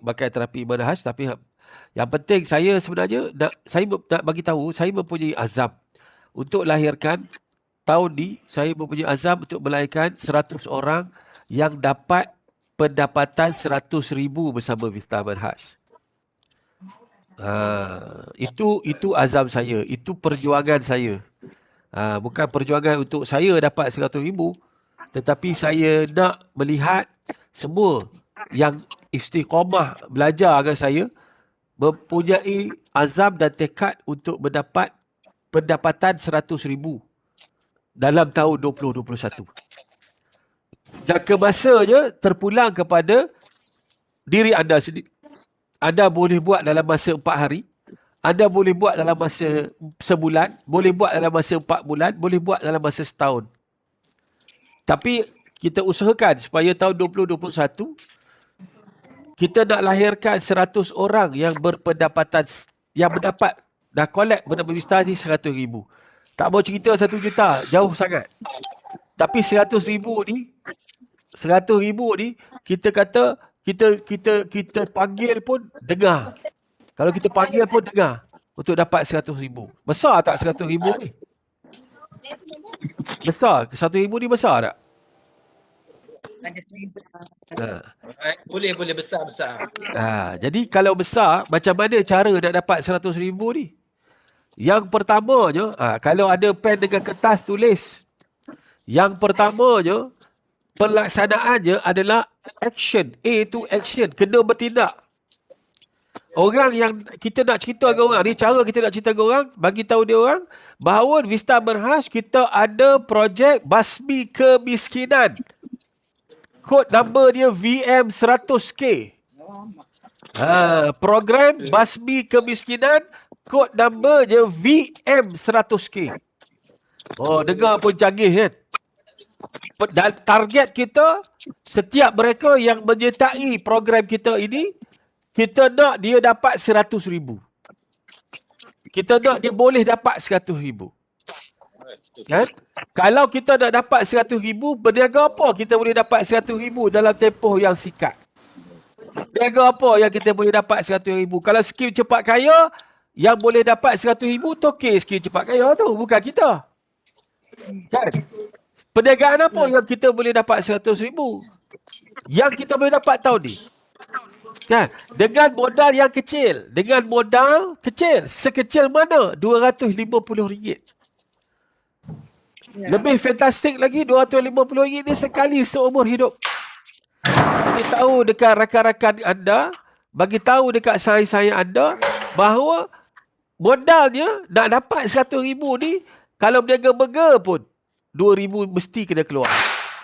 pakai terapi manhaj, tapi yang penting saya sebenarnya nak bagi tahu, saya mempunyai azam untuk lahirkan tahun ni. Saya mempunyai azam untuk melahirkan 100 orang yang dapat pendapatan 100,000 bersama Vista Manhaj. Itu azam saya, itu perjuangan saya. Bukan perjuangan untuk saya dapat 100,000, tetapi saya nak melihat semua yang istiqamah belajar dengan saya mempunyai azam dan tekad untuk mendapat pendapatan 100,000 dalam tahun 2021. Jangka masanya terpulang kepada diri anda sendiri. Anda boleh buat dalam masa 4 hari, anda boleh buat dalam masa sebulan, boleh buat dalam masa 4 bulan, boleh buat dalam masa setahun. Tapi kita usahakan supaya tahun 2021 kita nak lahirkan 100 orang yang berpendapatan, yang mendapat, dah collect bernama Vista ni 100,000. Tak mau cerita 1 juta, jauh sangat. Tapi 100,000 ni, 100,000 ni kita kata kita panggil pun dengar. Kalau kita panggil pun dengar untuk dapat 100,000. Besar tak 100,000 ni? Besar. 100,000 ni besar tak? Boleh besar. Jadi kalau besar, macam mana cara nak dapat 100,000 ni? Yang pertamanya, kalau ada pen dengan kertas tulis. Yang pertamanya, pelaksanaannya adalah action. A tu action. Kena bertindak. Orang yang kita nak cerita dengan orang ni, cara kita nak cerita dengan orang, bagi tahu dia orang bahawa Vista Manhaj kita ada projek basmi kemiskinan. Kod number dia VM100K. Program basmi kemiskinan, kod number dia VM100K. Dengar pun canggih kan? Dan target kita, setiap mereka yang menyertai program kita ini, kita nak dia dapat 100,000. Kita nak dia boleh dapat 100,000. Kan? Kalau kita nak dapat 100,000, berniaga apa kita boleh dapat 100,000 dalam tempoh yang singkat? Berniaga apa yang kita boleh dapat 100,000? Kalau skim cepat kaya, yang boleh dapat 100,000 Tokey skim cepat kaya tu, bukan kita. Kan? Perniagaan apa yang kita boleh dapat 100,000? Yang kita boleh dapat tahun ni. Kan? Dengan modal yang kecil. Dengan modal kecil. Sekecil mana? RM250. Lebih fantastik lagi, RM250 ni sekali seumur hidup. Bagi tahu dekat rakan-rakan anda, bagi tahu dekat sains-sains anda, bahawa modalnya nak dapat 100,000 ni, kalau berniaga burger pun, 2,000 mesti kena keluar.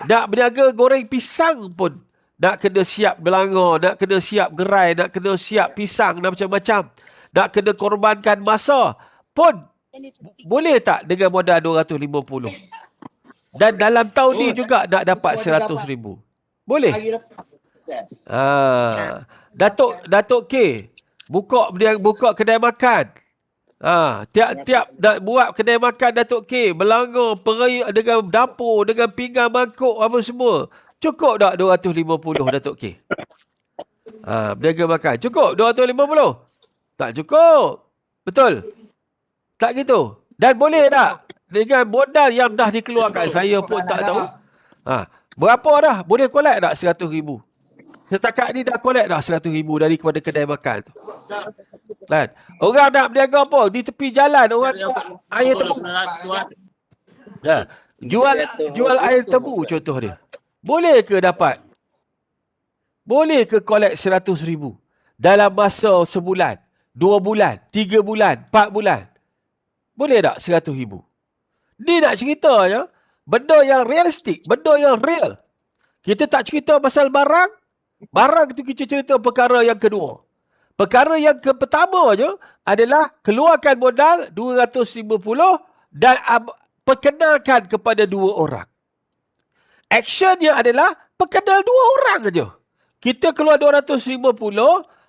Nak berniaga goreng pisang pun, nak kena siap belanga, nak kena siap gerai, nak kena siap pisang dan macam-macam. Nak kena korbankan masa pun boleh tak dengan modal 250? Dan dalam tahun ni juga nak dapat 100,000. Boleh? Datuk K buka kedai makan. Tiap-tiap nak buat kedai makan Datuk K, belanga, peraya dengan dapur, dengan pinggan mangkuk apa semua. Cukup tak 250 Datuk K? Berniaga makan. Cukup 250? Tak cukup. Betul? Tak gitu. Dan boleh tak? Dengan modal yang dah dikeluarkan, saya pun tak tahu. Berapa dah? Boleh collect tak 100,000? Setakat ni dah collect dah 100,000 daripada kedai makan tu. Kan? Orang nak berniaga apa? Di tepi jalan, orang air tebu. Jual air tebu contoh dia. Boleh ke dapat? Boleh ke collect 100,000 dalam masa sebulan, 2 bulan, 3 bulan, 4 bulan? Boleh tak 100,000? Ni nak cerita je, benda yang realistik, benda yang real. Kita tak cerita pasal barang. Barang tu kita cerita perkara yang kedua. Perkara yang pertama je adalah keluarkan modal 250 dan perkenalkan kepada 2 orang. Actionnya adalah perkenal 2 orang saja. Kita keluar 250,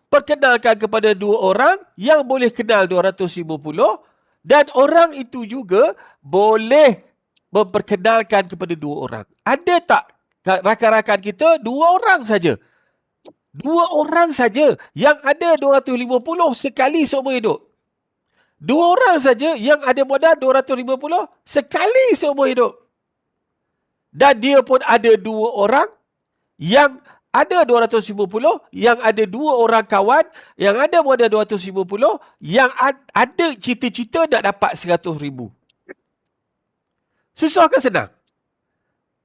perkenalkan kepada 2 orang yang boleh kenal 250 dan orang itu juga boleh memperkenalkan kepada 2 orang. Ada tak rakan-rakan kita 2 orang saja? 2 orang saja yang ada 250 sekali seumur hidup. 2 orang saja yang ada modal 250 sekali seumur hidup. Dan dia pun ada 2 orang yang ada 250, yang ada 2 orang kawan, yang ada modal 250, yang ada cita-cita nak dapat 100,000. Susah ke senang?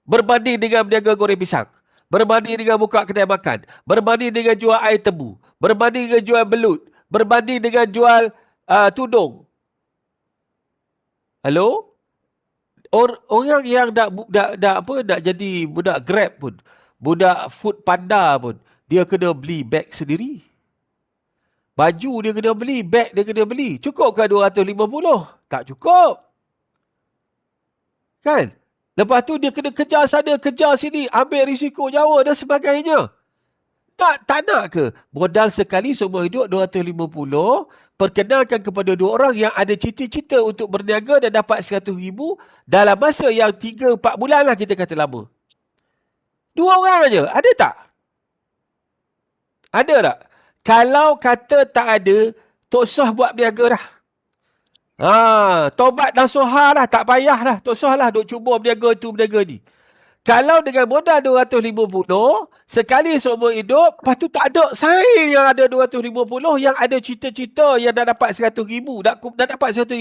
Berbanding dengan berniaga goreng pisang, berbanding dengan buka kedai makan, berbanding dengan jual air tebu, berbanding dengan jual belut, berbanding dengan jual tudung. Halo? Orang yang nak jadi budak Grab pun, budak Food Panda pun, dia kena beli beg sendiri. Baju dia kena beli, beg dia kena beli. Cukup ke 250? Tak cukup. Kan? Lepas tu dia kena kejar sana, kejar sini, ambil risiko nyawa dan sebagainya. Tak nak ke? Modal sekali seumur hidup 250, perkenalkan kepada 2 orang yang ada cita-cita untuk berniaga dan dapat 100,000 dalam masa yang 3-4 bulan lah kita kata lama. 2 orang aja. Ada tak? Ada tak? Kalau kata tak ada, Tok Soh buat berniaga dah. Tobat nasuhah lah. Tak payah lah. Tok Soh lah duk cuba berniaga tu, berniaga ni. Kalau dengan modal 250, sekali seumur hidup, lepas tu tak ada saing yang ada 250, yang ada cita-cita yang dah dapat 100,000, dah dapat 100,000.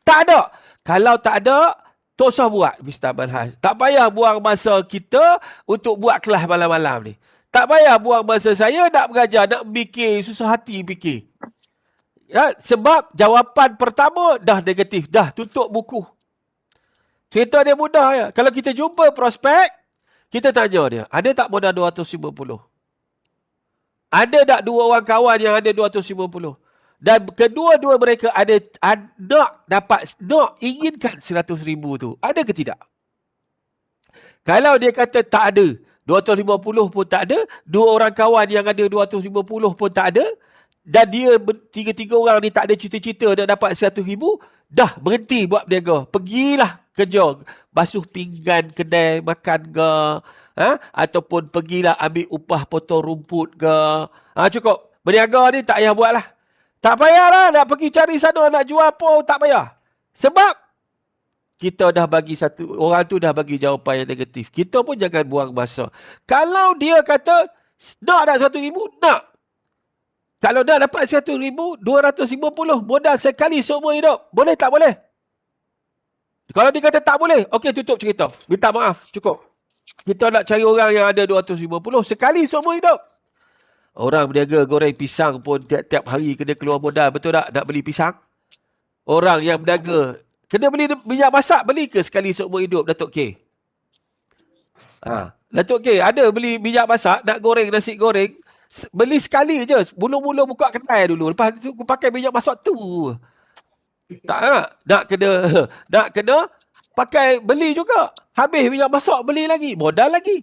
Tak ada. Kalau tak ada, Tok Soh buat Mr. Manhaj. Tak payah buang masa kita untuk buat kelas malam-malam ni. Tak payah buang masa saya nak mengajar, nak fikir, susah hati fikir. Ya, sebab jawapan pertama dah negatif, dah tutup buku. Cerita dia mudah ya. Kalau kita jumpa prospek, kita tanya dia, ada tak modal 250? Ada tak 2 orang kawan yang ada 250? Dan kedua-dua mereka ada nak inginkan 100,000 tu. Ada ke tidak? Kalau dia kata tak ada, 250 pun tak ada, 2 orang kawan yang ada 250 pun tak ada, dan dia 3 orang ni tak ada cita-cita nak dapat 100,000, dah berhenti buat berniaga. Pergilah kerja, basuh pinggan kedai makan ke, ataupun pergilah ambil upah potong rumput ke. Cukup. Berniaga ni tak payah buat lah. Tak payahlah nak pergi cari sana, nak jual apa, tak payah. Sebab kita dah bagi orang tu dah bagi jawapan yang negatif. Kita pun jangan buang masa. Kalau dia kata, nak 100,000, nak. Kalau dah dapat 100,000, 250 modal sekali seumur hidup. Boleh tak boleh? Kalau dia kata tak boleh, okey, tutup cerita. Minta maaf, cukup. Kita nak cari orang yang ada 250 sekali seumur hidup. Orang berniaga goreng pisang pun tiap-tiap hari kena keluar modal, betul tak? Nak beli pisang. Orang yang berniaga kena beli minyak masak, beli ke sekali seumur hidup, Datuk K? Datuk K, ada beli minyak masak, nak goreng nasi goreng, beli sekali je. Mula-mula buka kedai dulu. Lepas tu pakai minyak masak tu. Tak nak kena pakai beli juga. Habis minyak masak beli lagi, modal lagi.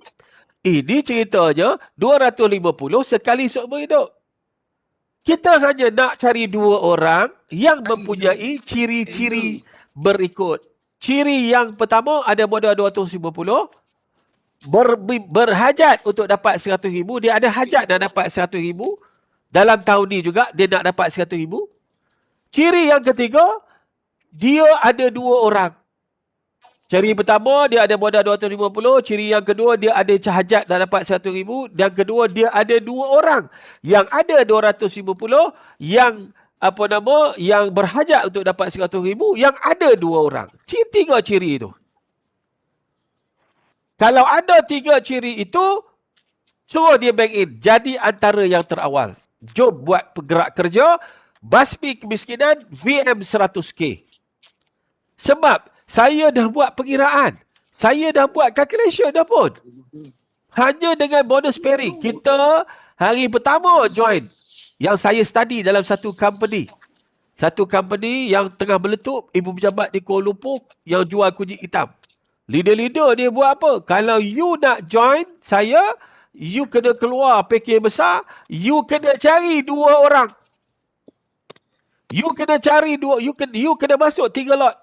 Ini ceritanya 250 sekali seumur hidup. Kita hanya nak cari 2 orang yang mempunyai ciri-ciri berikut. Ciri yang pertama ada modal 250, berhajat untuk dapat 100,000, dia ada hajat nak dapat 100,000. Dalam tahun ni juga dia nak dapat 100,000. Ciri yang ketiga, dia ada 2 orang. Ciri pertama, dia ada modal 250. Ciri yang kedua, dia ada hajat nak dapat 100,000. Yang kedua, dia ada 2 orang yang ada 250, yang yang berhajat untuk dapat 100,000, yang ada 2 orang. 3 ciri itu. Kalau ada 3 ciri itu, suruh dia bank in. Jadi antara yang terawal. Jom buat gerak kerja, basmi kemiskinan, VM 100K. Sebab saya dah buat pengiraan. Saya dah buat calculation dah pun. Hanya dengan bonus pairing. Kita hari pertama join. Yang saya study dalam satu company. Satu company yang tengah meletup, ibu pejabat di Kuala Lumpur yang jual kunyit hitam. Leader-leader dia buat apa? Kalau you nak join saya, you kena keluar package besar, you kena cari 2 orang. You kena cari 2, you kena masuk 3 lot.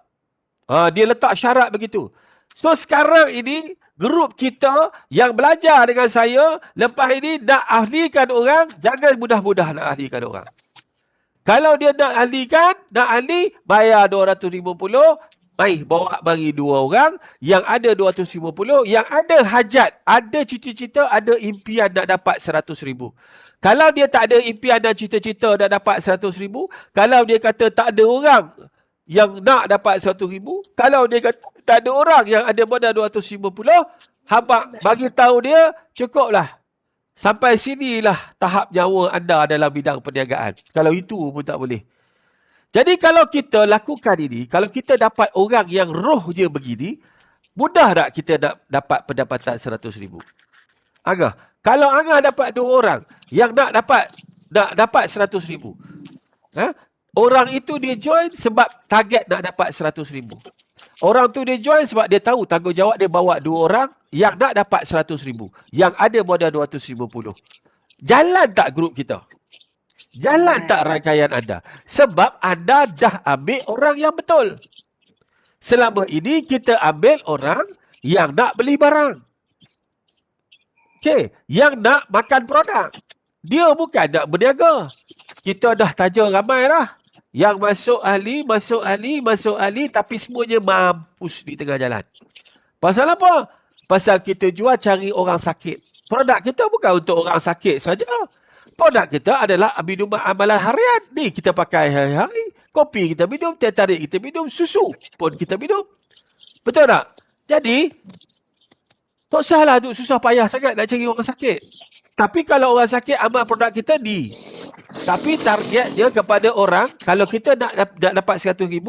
Dia letak syarat begitu. So sekarang ini grup kita yang belajar dengan saya, lepas ini nak ahlikan orang, jangan mudah-mudah nak ahlikan orang. Kalau dia nak ahli, bayar 250, bawa bagi 2 orang, yang ada 250, yang ada hajat, ada cita-cita, ada impian nak dapat 100,000. Kalau dia tak ada impian dan cita-cita nak dapat 100,000, kalau dia kata tak ada orang yang nak dapat 100,000, kalau dia kata tak ada orang yang ada modal 250, hamba bagi tahu dia, cukuplah. Sampai sinilah tahap nyawa anda dalam bidang perniagaan. Kalau itu pun tak boleh. Jadi kalau kita lakukan ini, kalau kita dapat orang yang roh dia begini, mudah tak kita nak dapat pendapatan 100,000? Angah, kalau Angah dapat 2 orang yang nak dapat 100,000. Orang itu dia join sebab target nak dapat 100,000. Orang tu dia join sebab dia tahu tanggungjawab dia bawa 2 orang yang nak dapat 100,000. Yang ada modal 250. Jalan tak grup kita? Jalan tak rangkaian anda? Sebab anda dah ambil orang yang betul. Selama ini kita ambil orang yang nak beli barang. Okey, yang nak makan produk. Dia bukan nak berniaga. Kita dah taja ramai dah. Yang masuk ahli, tapi semuanya mampus di tengah jalan. Pasal apa? Pasal kita jual cari orang sakit. Produk kita bukan untuk orang sakit saja. Produk kita adalah minuman amalan harian. Ni kita pakai hari-hari. Kopi kita minum, teh tarik kita minum, susu pun kita minum. Betul tak? Jadi, tak usahlah duk susah payah sangat nak cari orang sakit. Tapi kalau orang sakit amal produk kita ni. Tapi target dia kepada orang, kalau kita nak dapat 100,000,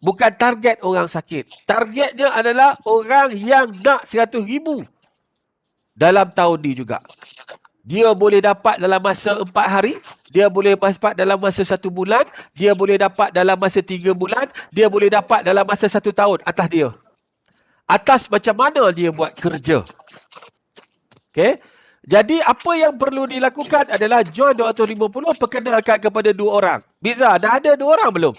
bukan target orang sakit. Targetnya adalah orang yang nak 100,000 dalam tahun ni juga. Dia boleh dapat dalam masa 4 hari, dia boleh dapat dalam masa 1 bulan, dia boleh dapat dalam masa 3 bulan, dia boleh dapat dalam masa 1 tahun. Atas dia. Atas macam mana dia buat kerja. Okey. Jadi apa yang perlu dilakukan adalah join 250, perkenalkan kepada 2 orang. Biza, dah ada 2 orang belum?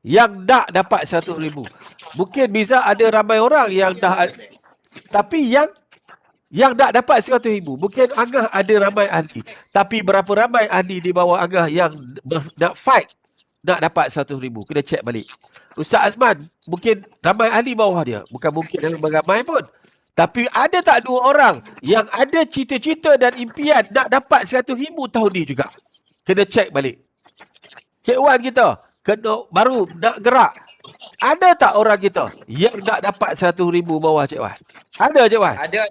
Yang nak dapat 100,000. Mungkin Biza ada ramai orang yang dah, tapi yang nak dapat 100,000. Mungkin Angah ada ramai ahli. Tapi berapa ramai ahli di bawah Angah yang nak fight nak dapat 100,000? Kena check balik. Ustaz Azman, mungkin ramai ahli bawah dia. Bukan mungkin yang beramai pun. Tapi ada tak 2 orang yang ada cita-cita dan impian nak dapat 100,000 tahun ni juga? Kena check balik. Cik Wan kita, kena baru nak gerak. Ada tak orang kita yang nak dapat 100,000 bawah Cik Wan? Ada Cik Wan? Ada.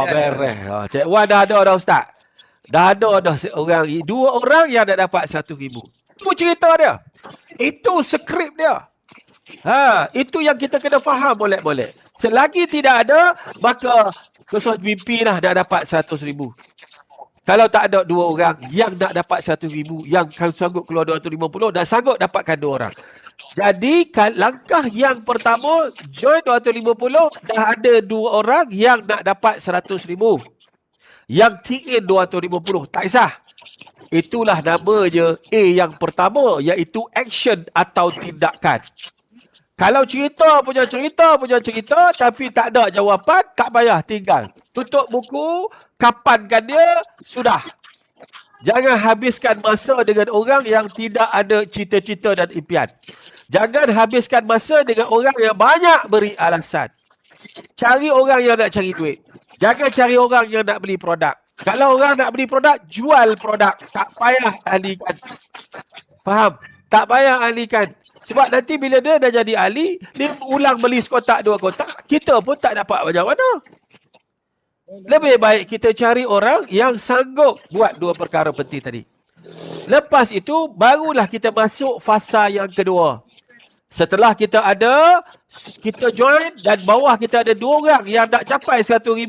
Beres. Cik Wan dah ada dah Ustaz. Dah ada dah orang, 2 orang yang nak dapat 100,000. Itu cerita dia. Itu skrip dia. Itu yang kita kena faham molek-molek. Selagi tidak ada, maka Khusus mimpi lah nak dapat 100,000. Kalau tak ada 2 orang yang nak dapat 100,000, yang sanggup keluar 250 dan sanggup dapatkan 2 orang. Jadi langkah yang pertama, join 250, dah ada 2 orang yang nak dapat 100,000. Yang key-in 250, tak kisah. Itulah namanya A yang pertama, iaitu action atau tindakan. Kalau cerita punya cerita, tapi tak ada jawapan, tak payah, tinggal. Tutup buku, kapankan dia, sudah. Jangan habiskan masa dengan orang yang tidak ada cita-cita dan impian. Jangan habiskan masa dengan orang yang banyak beri alasan. Cari orang yang nak cari duit. Jangan cari orang yang nak beli produk. Kalau orang nak beli produk, jual produk. Tak payah ahlikan. Faham? Tak payah ahlikan. Sebab nanti bila dia dah jadi ahli, dia ulang beli sekotak 2 kotak, kita pun tak dapat macam mana. Lebih baik kita cari orang yang sanggup buat 2 perkara penting tadi. Lepas itu, barulah kita masuk fasa yang kedua. Setelah kita join dan bawah kita ada 2 orang yang nak capai 100,000,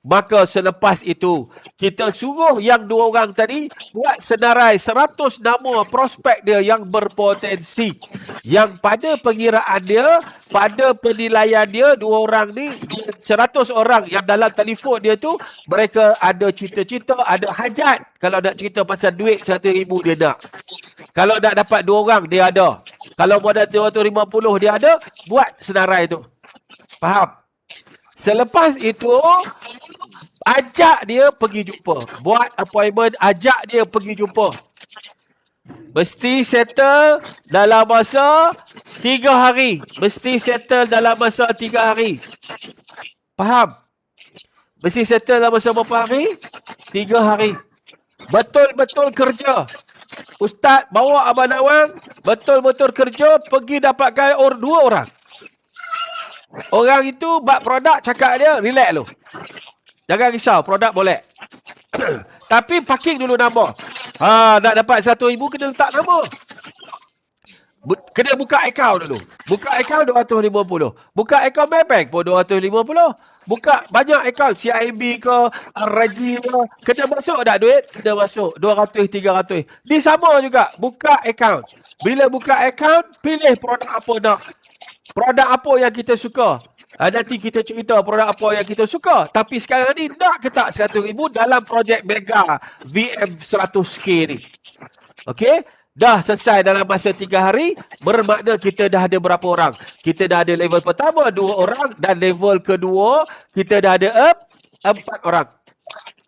maka selepas itu, kita suruh yang 2 orang tadi buat senarai 100 nama prospek dia yang berpotensi. Yang pada pengiraan dia, pada penilaian dia, 2 orang ni, 100 orang yang dalam telefon dia tu, mereka ada cita-cita, ada hajat. Kalau nak cerita pasal duit 100,000 dia nak. Kalau nak dapat 2 orang, dia ada. Kalau modal 250 dia ada, buat senarai tu. Faham? Selepas itu, ajak dia pergi jumpa. Buat appointment, ajak dia pergi jumpa. Mesti settle dalam masa 3 hari. Mesti settle dalam masa 3 hari. Faham? Mesti settle dalam masa berapa hari? 3 hari. Betul-betul kerja. Ustaz bawa Abang Nawang, betul-betul kerja, pergi dapatkan 2 orang. Orang itu buat produk, cakap dia, relax lu. Jangan risau, produk boleh. Tapi parking dulu nama. Nak dapat 100,000 kena letak nama. Kena buka akaun dulu. Buka akaun 250. Buka akaun Maybank pun 250. Buka banyak akaun CIMB ke, Raji ke. Kena masuk tak duit? Kena masuk 200, 300. Ni sama juga. Buka akaun. Bila buka akaun, pilih produk apa nak. Produk apa yang kita suka. Nanti kita cerita produk apa yang kita suka. Tapi sekarang ni nak ke tak 100,000 dalam projek Mega VM100K ni. Okey? Dah selesai dalam masa 3 hari, bermakna kita dah ada berapa orang? Kita dah ada level pertama 2 orang dan level kedua kita dah ada 4 orang.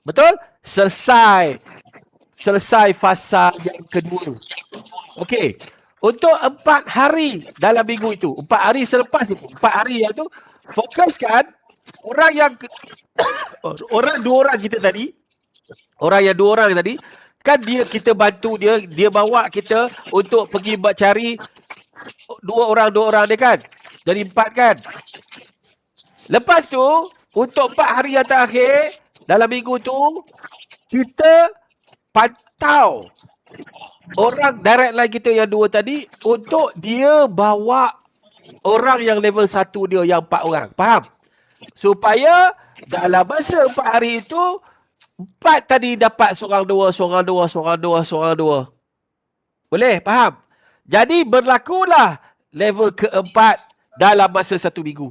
Betul? Selesai fasa yang kedua. Okey. Untuk 4 hari dalam minggu itu, 4 hari selepas itu, 4 hari yang tu, fokuskan orang yang orang 2 orang kita tadi, orang yang 2 orang tadi, kan kita bantu dia bawa kita untuk pergi cari 2 orang dia kan. Jadi 4 kan. Lepas tu, untuk 4 hari yang terakhir, dalam minggu tu, kita pantau orang direct line kita yang 2 tadi, untuk dia bawa orang yang level 1 dia yang 4 orang. Faham? Supaya dalam masa 4 hari itu, 4 tadi dapat seorang dua. Boleh? Faham? Jadi berlakulah level keempat dalam masa 1 minggu.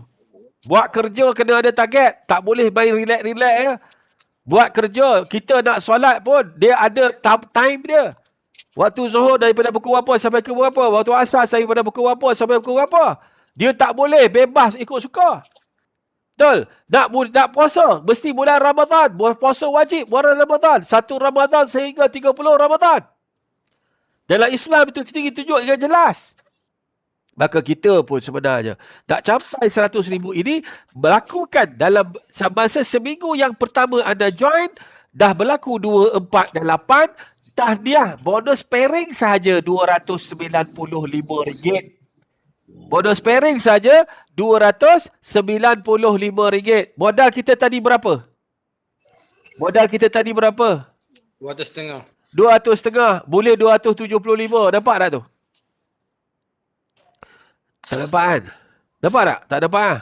Buat kerja kena ada target. Tak boleh main relax-relax ya. Buat kerja, kita nak solat pun, dia ada time dia. Waktu zuhur daripada pukul berapa sampai pukul berapa. Waktu asar daripada pukul berapa sampai pukul berapa. Dia tak boleh bebas ikut suka. Betul? Nak puasa, mesti bulan Ramadan. Puasa wajib bulan Ramadan. 1 Ramadan sehingga 30 Ramadan. Dalam Islam itu sendiri tunjuk dengan jelas. Maka kita pun sebenarnya tak capai 100,000 ini melakukan dalam masa seminggu yang pertama anda join, dah berlaku 2, 4 dan 8. Tahniah, bonus pairing sahaja RM295. Bonus pairing saja RM295. Modal kita tadi berapa? 200.5. 200.5. Boleh 275. Nampak tak tu? Tak nampak kan? Nampak tak? Tak nampak kan?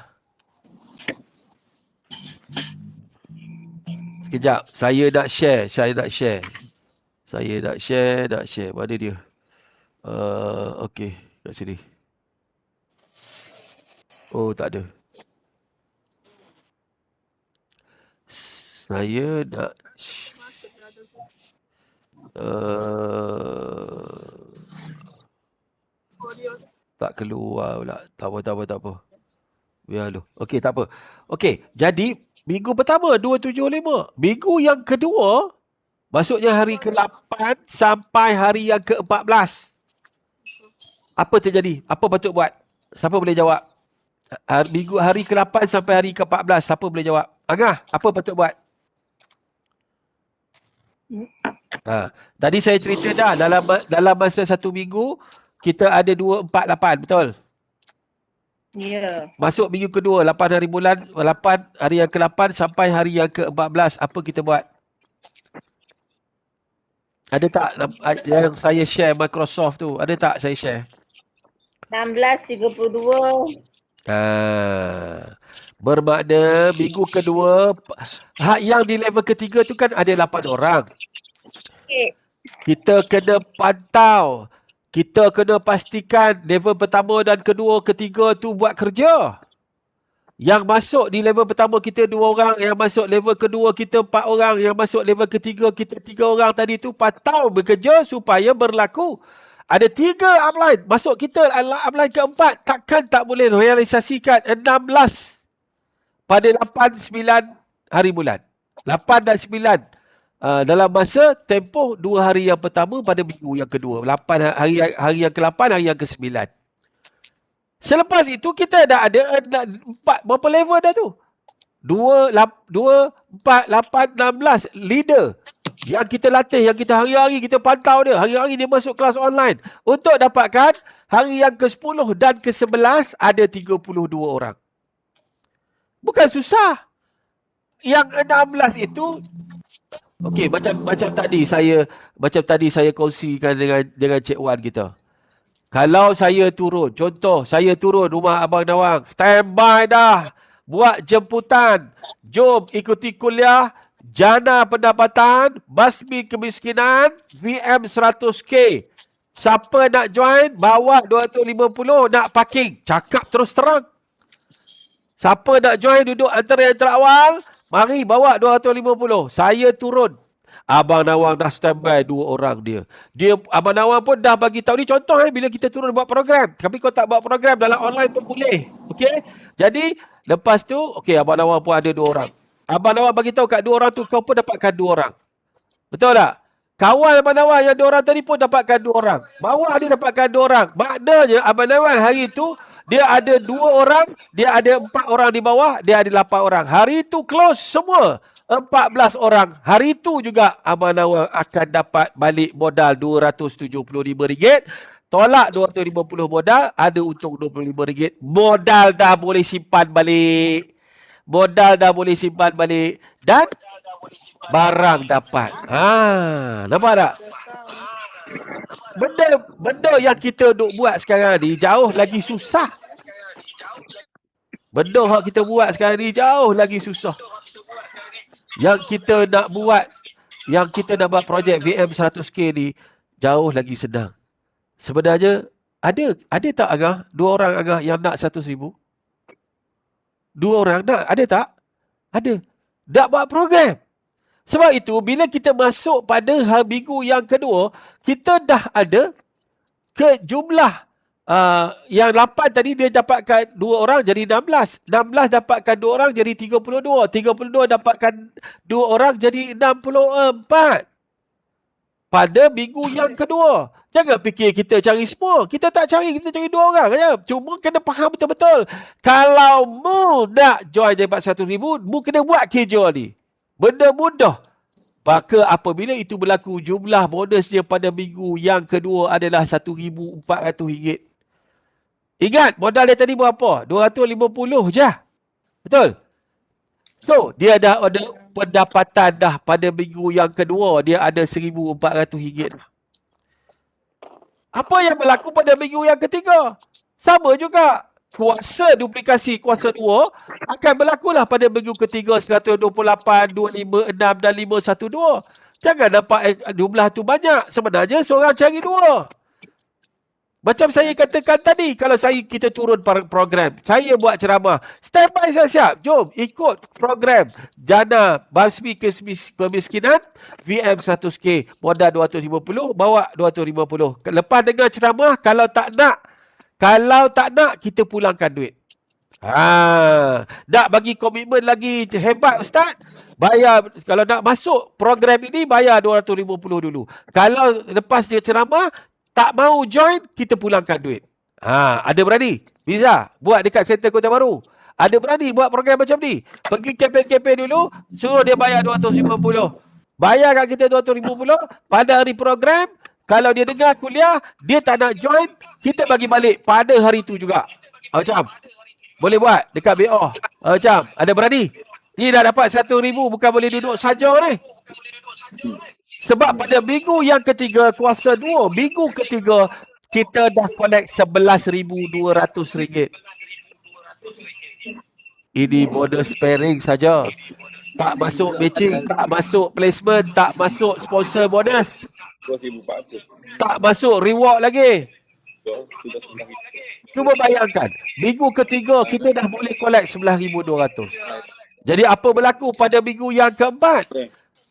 Sekejap. Saya nak share. Mana dia? Okey. Kat sini. Oh, tak ada. Saya nak tak keluar pula. Tak apa. Biar dulu. Okey, tak apa. Okey, jadi minggu pertama 275. Minggu yang kedua, maksudnya hari ke-8 sampai hari yang ke-14. Apa terjadi? Apa patut buat? Siapa boleh jawab? Minggu hari ke-8 sampai hari ke-14. Siapa boleh jawab? Angah, apa patut buat? Tadi saya cerita dah, dalam masa 1 minggu, kita ada 248, betul? Ya. Masuk minggu kedua, 8 hari bulan, 8 hari yang ke-8 sampai hari yang ke-14. Apa kita buat? Ada tak yang saya share Microsoft tu? Ada tak saya share? 16.32. Bermakna minggu kedua, yang di level ketiga tu kan ada 8 orang. Okay. Kita kena pantau. Kita kena pastikan level pertama dan kedua, ketiga tu buat kerja. Yang masuk di level pertama kita 2 orang, yang masuk level kedua kita 4 orang, yang masuk level ketiga kita 3 orang tadi tu pantau bekerja supaya berlaku. Ada 3 upline. Masuk kita upline keempat. Takkan tak boleh realisasikan 16 pada 8, 9 hari bulan. 8 dan 9 dalam masa tempoh 2 hari yang pertama pada minggu yang kedua. 8 hari yang ke-8, hari yang ke-9. Selepas itu kita dah ada 4 berapa level dah tu? 2, 4, 8, 16 leader yang kita latih, yang kita hari-hari kita pantau dia. Hari-hari dia masuk kelas online. Untuk dapatkan hari yang ke-10 dan ke-11 ada 32 orang. Bukan susah. Yang 16 itu okey, macam tadi saya kongsikan dengan Cik Wan kita. Kalau saya turun, contoh saya turun rumah Abang Nawang, standby dah, buat jemputan, jom ikuti kuliah Jana Pendapatan, Basmi Kemiskinan, VM 100K. Siapa nak join, bawa 250, nak parking, cakap terus terang. Siapa nak join duduk antara yang terawal, mari bawa 250. Saya turun. Abang Nawang dah standby 2 orang dia. Abang Nawang pun dah bagi tahu ni contoh bila kita turun buat program. Tapi kau tak buat program dalam online pun boleh. Okey? Jadi lepas tu okey, Abang Nawang pun ada 2 orang. Abang Nawang bagi tahu kat 2 orang tu kau pun dapatkan 2 orang. Betul tak? Kawan Abang Nawang yang 2 orang tadi pun dapatkan 2 orang. Bawah dia dapatkan 2 orang. Maknanya Abang Nawang hari tu dia ada 2 orang, dia ada 4 orang di bawah, dia ada 8 orang. Hari tu close semua. 14 orang. Hari tu juga Abang Nawang akan dapat balik modal RM275. Tolak 250 modal, ada untung RM25. Modal dah boleh simpan balik. Dan barang dapat. Nampak tak? Benda yang kita duk buat sekarang ni jauh lagi susah. Benda yang kita buat sekarang ni jauh lagi susah. Yang kita nak buat projek VM 100K ni jauh lagi senang. Sebenarnya ada tak Agah 2 orang Agah yang nak 100,000? 2 orang nak, ada tak? Ada. Nak buat program. Sebab itu bila kita masuk pada minggu yang kedua, kita dah ada ke jumlah yang 8 tadi dia dapatkan 2 orang jadi 16. 16 dapatkan 2 orang jadi 32. 32 dapatkan 2 orang jadi 64. Pada minggu yang kedua. Jangan fikir kita cari semua. Kita tak cari, kita cari 2 orang saja. Cuma kena faham betul-betul. Kalau mu nak join dapat 100,000, mu kena buat kerja ni. Benda mudah. Maka apabila itu berlaku, jumlah bonus dia pada minggu yang kedua adalah RM1,400. Ingat, modal dia tadi berapa? 250 je. Betul? So, dia dah ada pendapatan dah pada minggu yang kedua. Dia ada RM1,400. Apa yang berlaku pada minggu yang ketiga? Sama juga. Kuasa duplikasi kuasa 2 akan berlakulah pada minggu ketiga 128, 256 dan 512. Jangan nampak jumlah tu banyak. Sebenarnya seorang cari 2. Macam saya katakan tadi, kalau kita turun program, saya buat ceramah, standby siap-siap, jom ikut program Jana Basmi Kemiskinan VM 100K, modal 250, bawa 250. Lepas dengar ceramah, kalau tak nak kita pulangkan duit. Nak bagi komitmen lagi hebat Ustaz, bayar. Kalau nak masuk program ini, bayar 250 dulu. Kalau lepas dia ceramah tak mau join, kita pulangkan duit. Ada berani? Bisa buat dekat Center Kota Baru. Ada berani buat program macam ni? Pergi kempen-kempen dulu, suruh dia bayar 250. Bayar kat kita 250, pada hari program, kalau dia dengar kuliah, dia tak nak join, kita bagi balik pada hari tu juga. Macam boleh buat dekat BO. Macam ada berani? Ni dah dapat 100,000, bukan boleh duduk saja ni. Sebab pada minggu yang ketiga, kuasa 2, minggu ketiga, kita dah collect RM11,200. Ini bonus pairing saja. Tak masuk matching, tak masuk placement, tak masuk sponsor bonus. Tak masuk reward lagi. Cuba bayangkan, minggu ketiga kita dah boleh collect RM11,200. Jadi apa berlaku pada minggu yang keempat?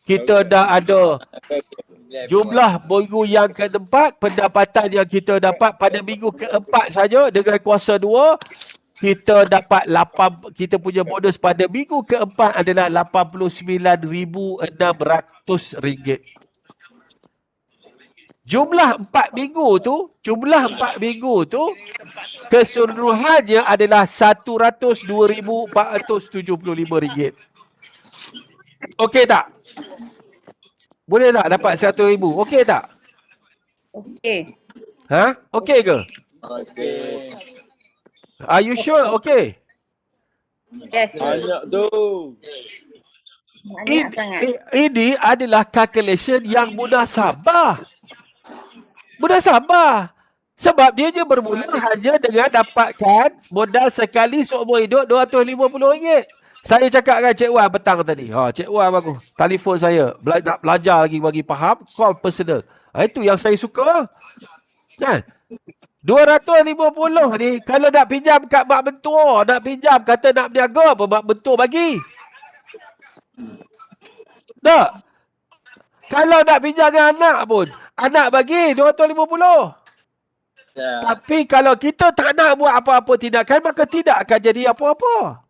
Kita dah ada jumlah minggu yang keempat, pendapatan yang kita dapat pada minggu keempat saja dengan kuasa 2 kita dapat kita punya bonus pada minggu keempat adalah RM89,600. Jumlah 4 minggu tu keseluruhannya adalah RM102,475. Okey tak? Boleh tak dapat RM100,000? Okey tak? Okey. Ha? Okey ke? Okey. Are you sure? Okey. Yes. Banyak tu. Banyak sangat. Ini adalah calculation yang munasabah. Sebab dia je bermula hanya dengan dapatkan modal sekali seumur hidup RM250. Saya cakap dengan Cik Wan petang tadi. Cik Wan bagus. Telefon saya. Nak belajar lagi bagi faham. Call personal. Itu yang saya suka. Kan? 250 ni kalau nak pinjam kat mak mentua, nak pinjam kata nak berniaga apa mak mentua bagi. Tak? Kalau nak pinjam dengan anak pun, anak bagi 250. Ya. Tapi kalau kita tak nak buat apa-apa tindakan, maka tidak akan jadi apa-apa.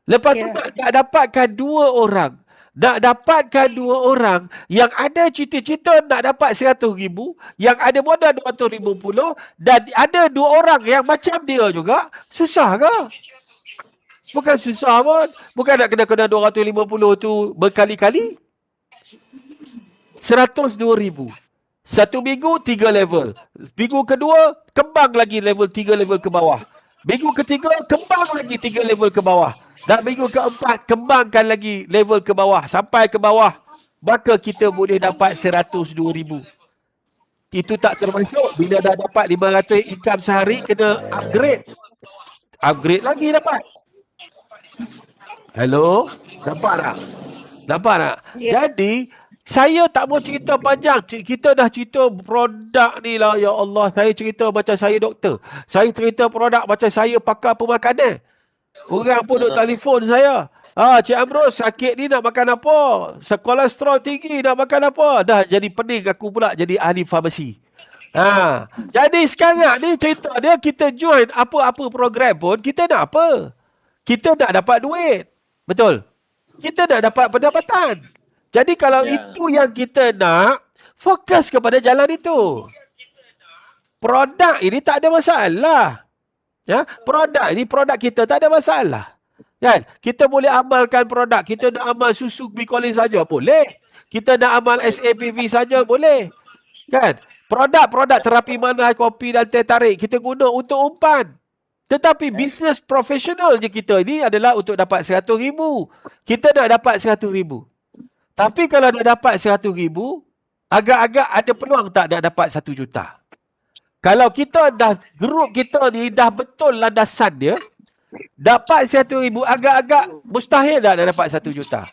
Lepas tu nak dapatkan dua orang. Nak dapatkan dua orang yang ada cita-cita nak dapat RM100,000, yang ada modal RM250 dan ada dua orang yang macam dia juga, susah ke? Bukan susah pun. Bukan nak kena RM250 tu berkali-kali. RM102,000. Satu minggu 3 level. Minggu kedua kembang lagi level 3 level ke bawah. Minggu ketiga kembang lagi 3 level ke bawah. Dan minggu keempat kembangkan lagi level ke bawah sampai ke bawah. Maka kita boleh dapat RM102,000. Itu tak termasuk bila dah dapat 500 income sehari kena upgrade. Upgrade lagi dapat. Hello? Nampak tak? Nampak tak? Ya. Jadi saya tak mau cerita panjang. Kita dah cerita produk ni lah. Ya Allah, saya cerita macam saya doktor. Saya cerita produk macam saya pakar pemakanan. Orang pun duk telefon saya. Cik Amrul sakit ni nak makan apa? Kolesterol tinggi nak makan apa? Dah jadi pening aku pula jadi ahli farmasi. Jadi sekarang ni cerita dia kita join apa-apa program pun kita nak apa? Kita nak dapat duit. Betul? Kita nak dapat pendapatan. Jadi kalau itu yang kita nak, fokus kepada jalan itu. Produk ini tak ada masalah. Ya, produk kita tak ada masalah. Kan? Kita boleh amalkan produk. Kita nak amal susu bikolis saja boleh. Kita nak amal SAPV saja boleh. Kan? Produk-produk terapi mana kopi dan teh tarik kita guna untuk umpan. Tetapi bisnes profesional je kita ni adalah untuk dapat RM100,000. Kita nak dapat RM100,000. Tapi kalau dah dapat RM100,000, agak-agak ada peluang tak nak dapat RM1 juta. Kalau kita dah, grup kita ni dah betul landasan dia, dapat RM100,000, agak-agak mustahil tak nak dapat RM1 juta.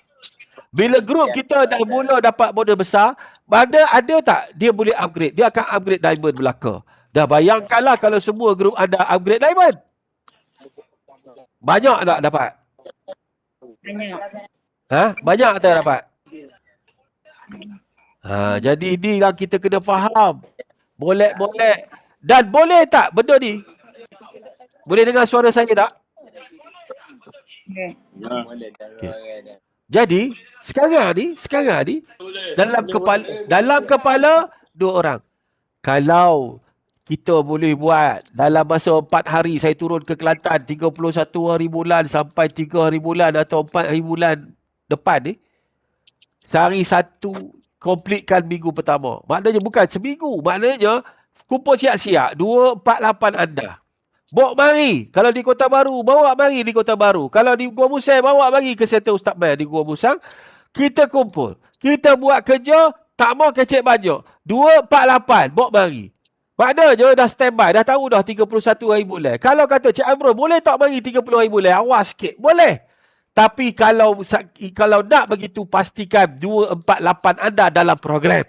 Bila grup kita dah mula dapat modal besar, ada tak dia boleh upgrade? Dia akan upgrade diamond belaka. Dah bayangkanlah kalau semua grup anda upgrade diamond. Banyak tak dapat? Banyak. Banyak tak dapat? Jadi ini yang kita kena faham. Boleh. Dan boleh tak benda ni? Boleh dengar suara saya tak? Okay. Jadi sekarang ni dalam kepala dua orang. Kalau kita boleh buat dalam masa 4 hari saya turun ke Kelantan 31 hari bulan sampai 3 hari bulan atau 4 hari bulan depan ni, sehari satu komplitkan minggu pertama. Maknanya bukan seminggu, maknanya kumpul siap-siap 248 anda. Bawa mari. Kalau di Kota Baru, bawa mari di Kota Baru. Kalau di Gua Musang, bawa mari ke Sentra Ustaz Mai di Gua Musang. Kita kumpul. Kita buat kerja, tak mau kecek banyak. 248, bawa mari. Maknanya dah standby, dah tahu dah 31 hari bulan. Kalau kata Cik Amrul, boleh tak mari 30 hari bulan? Awas sikit. Boleh. Tapi kalau nak begitu, pastikan 248 anda dalam program.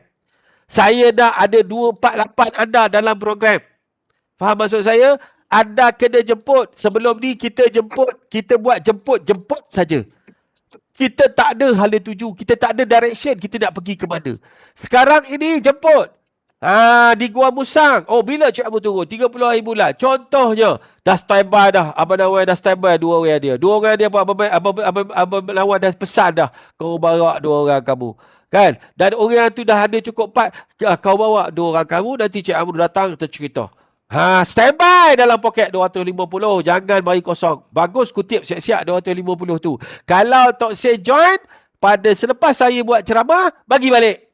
Saya dah ada 248 anda dalam program. Faham maksud saya? Anda kena jemput. Sebelum ni kita jemput, kita buat jemput saja. Kita tak ada hala tuju, kita tak ada direction, kita nak pergi ke mana. Sekarang ini jemput. Di Gua Musang. Oh, bila Cik Abu turun? 30 hari bulan. Contohnya, dah standby dah. Abang Nawai dah standby 2 orang dia. 2 orang dia Abang Nawai dah pesan dah. Kau bawa 2 orang kamu. Kan? Dan orang tu dah ada cukup 4. Kau bawa 2 orang kamu, nanti Cik Abu datang, kita cerita. Standby dalam poket 250. Jangan mari kosong. Bagus kutip siap-siap 250 tu. Kalau Tok Seh join, pada selepas saya buat ceramah, bagi balik.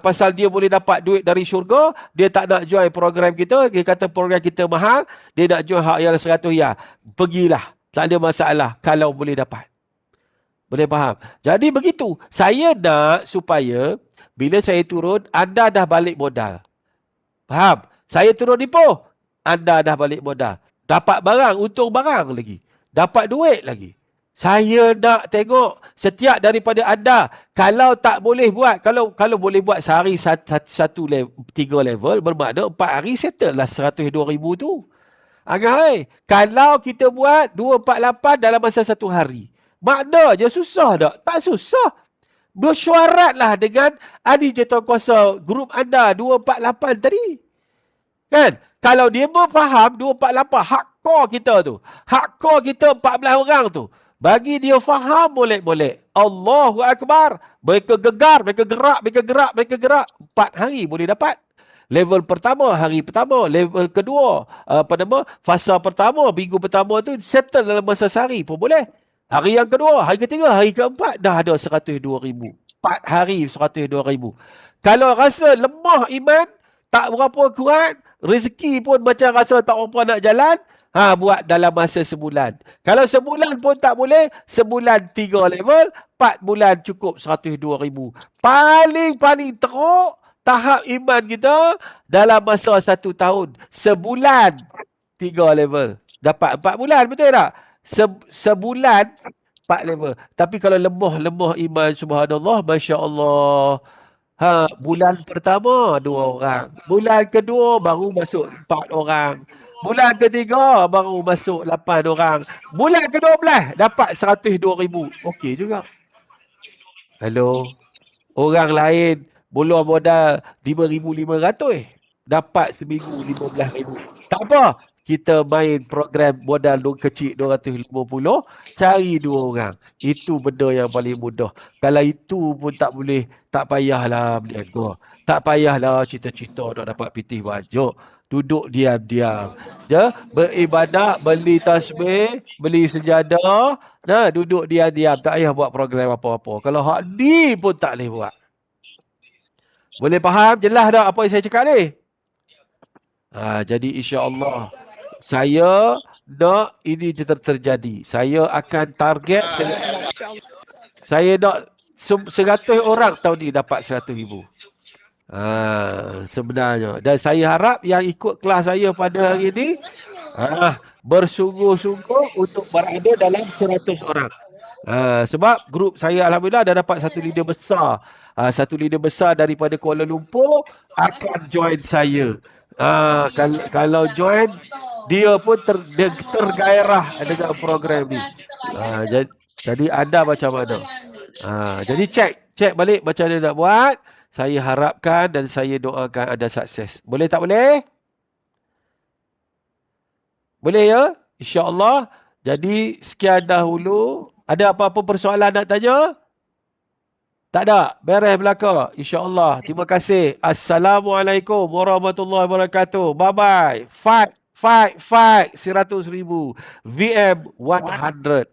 Pasal dia boleh dapat duit dari syurga, dia tak nak join program kita, dia kata program kita mahal, dia nak join hak yang 100 ya. Pergilah, tak ada masalah kalau boleh dapat. Boleh faham? Jadi begitu, saya nak supaya bila saya turun, anda dah balik modal. Faham? Saya turun Ipoh, anda dah balik modal. Dapat barang, untung barang lagi. Dapat duit lagi. Saya nak tengok setiap daripada anda. Kalau tak boleh buat, kalau boleh buat sehari 3 level, bermakna 4 hari settle lah 102,000 tu. Kalau kita buat 248 dalam masa 1 hari, makna je susah tak? Tak susah. Bersyaratlah dengan ahli jawatankuasa grup anda 248 tadi. Kan? Kalau dia faham 248 hardcore kita tu. Hardcore kita 14 orang tu. Bagi dia faham molek-molek. Allahu Akbar. Mereka gegar, mereka gerak. 4 hari boleh dapat. Level pertama, hari pertama. Level kedua, fasa pertama, minggu pertama tu settle dalam masa sehari pun boleh. Hari yang kedua, hari ketiga, hari keempat dah ada 102,000. 4 hari 102,000. Kalau rasa lemah iman, tak berapa kuat, rezeki pun macam rasa tak berapa nak jalan, buat dalam masa sebulan. Kalau sebulan pun tak boleh, sebulan 3 level, 4 bulan cukup 102,000. Paling teruk tahap iman kita dalam masa 1 tahun. Sebulan 3 level. Dapat 4 bulan, betul tak? Sebulan 4 level. Tapi kalau lemah iman, subhanallah, Masya Allah. Bulan pertama 2 orang. Bulan kedua baru masuk 4 orang. Bulan ketiga baru masuk 8 orang. Bulan ke-12 dapat 102,000. Okey juga. Hello. Orang lain boleh modal 5,500. Dapat seminggu 15,000. Tak apa. Kita main program modal kecil 250, cari 2 orang. Itu benda yang paling mudah. Kalau itu pun tak boleh, tak payahlah berniaga. Tak payahlah cita-cita nak dapat pitih baju. Duduk diam-diam. Beribadat, beli tasbih, beli sejadah. Duduk diam-diam. Tak payah buat program apa-apa. Kalau hak ni pun tak boleh buat. Boleh faham? Jelas tak apa yang saya cakap ni? Jadi insya-Allah saya nak ini terjadi. Saya akan target saya nak 100 orang tahun ni dapat 100,000. Sebenarnya. Dan saya harap yang ikut kelas saya pada hari ini bersungguh-sungguh untuk berada dalam 100 orang. Sebab grup saya alhamdulillah dah dapat satu leader besar. Satu leader besar daripada Kuala Lumpur akan join saya. Kalau join, dia pun tergairah dengan program ni. Jadi anda macam mana? Jadi cek balik macam mana nak buat. Saya harapkan dan saya doakan anda sukses. Boleh tak boleh? Boleh ya? InsyaAllah. Jadi sekian dahulu. Ada apa-apa persoalan nak tanya? Tak ada. Beres belaka. InsyaAllah. Terima kasih. Assalamualaikum warahmatullahi wabarakatuh. Bye-bye. Fight. 100,000. VM 100.